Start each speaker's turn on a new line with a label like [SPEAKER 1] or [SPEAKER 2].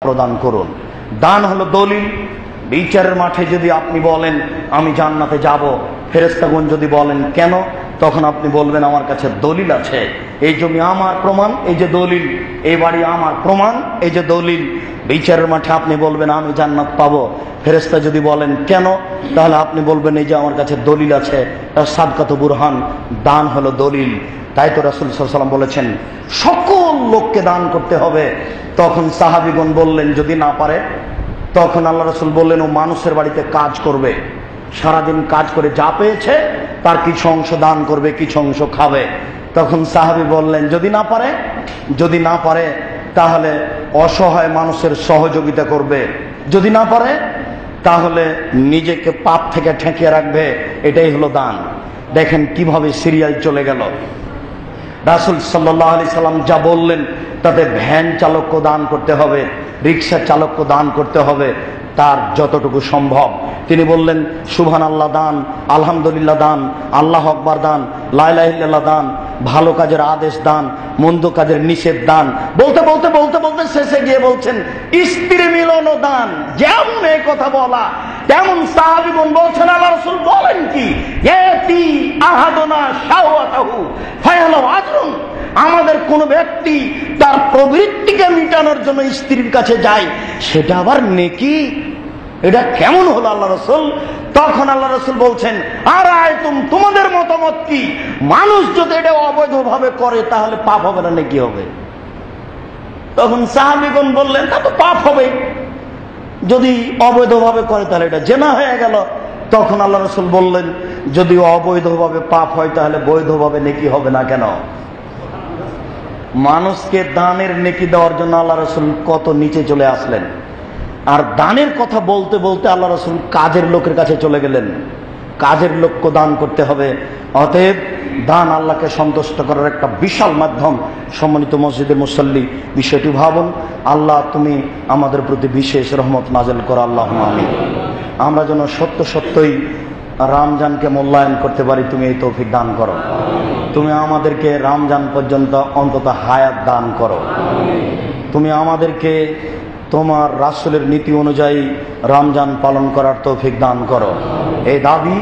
[SPEAKER 1] প্রদান করুন। দান হলো দলিল। বিচারের মাঠে যদি আপনি বলেন আমি জান্নাতে যাব, ফেরেশতাগণ যদি বলেন কেন, তখন আপনি বলবেন আমার কাছে দলিল আছে, এই জমি আমার প্রমাণ, এই যে দলিল, এই বাড়ি আমার প্রমাণ, এই যে দলিল। বিচারের মাঠে আপনি বলবেন আমি জান্নাত পাবো, ফেরেশতা যদি বলেন কেন, তাহলে আপনি বলবেন এই যে আমার কাছে দলিল আছে, সাদকাত বুরহান, দান হলো দলিল। তাই তো রাসূল সাল্লাল্লাহু আলাইহি ওয়াসাল্লাম বলেছেন সকল লোককে দান করতে হবে। তখন সাহাবীগণ বললেন যদি না পারে, তখন আল্লাহ রাসূল বললেন ও মানুষের বাড়িতে কাজ করবে, সারাদিন কাজ করে যা পেয়েছে তার কিছু অংশ দান করবে, কিছু অংশ খাবে। তখন সাহাবী বললেন যদি না পারে তাহলে অসহায় মানুষের সহযোগিতা করবে, যদি না পারে তাহলে নিজেকে পাপ থেকে ঠেকিয়ে রাখবে, এটাই হলো দান। দেখেন কিভাবে সিরিয়াল চলে গেল। রাসূল সাল্লাল্লাহু আলাইহি সাল্লাম যা বললেন তাতে ভ্যান চালককে দান করতে হবে, রিক্সা চালককে দান করতে হবে, তার যতটুকু সম্ভব। তিনি বললেন সুবহানাল্লাহ দান, আলহামদুলিল্লাহ দান, আল্লাহ আকবার দান, লা ইলাহা ইল্লাল্লাহ দান, ভালো কাজের আদেশ দান, মন্দ কাজের নিষেধ দান। বলতে বলতে বলতে বলতে শেষে গিয়ে বলছেন স্ত্রী মিলনও দান। যেমন এই কথা বলা তেমন সাহাবীগণ বলছেন আল্লাহ রাসূল বলেন কি, ইয়াতি আহাদুনা শাওয়াতাহু ফায়ালাউ আজরুন, আমাদের কোন ব্যক্তি তার প্রবৃত্তিকে মিটানোর জন্য স্ত্রীর কাছে যায়, সেটা আবার নেকি? এটা কেমন হলো আল্লাহ রাসূল? তখন আল্লাহ রাসূল বলছেন আর তোমাদের মতামত কি? মানুষ যদি এটা অবৈধভাবে করে তাহলে পাপ হবে না নেকি হবে? তখন সাহাবীগণ বললেন তা তো পাপ হবে, যদি অবৈধভাবে করে তাহলে এটা জেনা হয়ে গেল। তখন আল্লাহ রাসূল বললেন যদি অবৈধভাবে পাপ হয় তাহলে বৈধভাবে নেকি হবে না কেন? মানুষকে দানের নেকি দেওয়ার জন্য আল্লাহ রাসূল কত নিচে চলে আসলেন। আর দানের কথা বলতে বলতে আল্লাহ রাসূল কাজের লোকের কাছে চলে গেলেন। কাজের লোককে দান করতে হবে। অতএব দান আল্লাহকে সন্তুষ্ট করার একটা বিশাল মাধ্যম। সম্মানিত মসজিদের মুসল্লি, বিষয়টি ভাবুন। আল্লাহ তুমি আমাদের প্রতি বিশেষ রহমত নাযিল করো, আল্লাহুম্মা আমিন। আমরা যেন সত্য সত্যই রমজানকে মূল্যায়ন করতে পারি, তুমি এই তৌফিক দান করো। তুমি আমাদেরকে রমজান পর্যন্ত অন্তত হায়াত দান করো। তুমি আমাদেরকে তোমার রাসূলের নীতি অনুযায়ী রমজান পালন করার তৌফিক দান করো। এই দাবি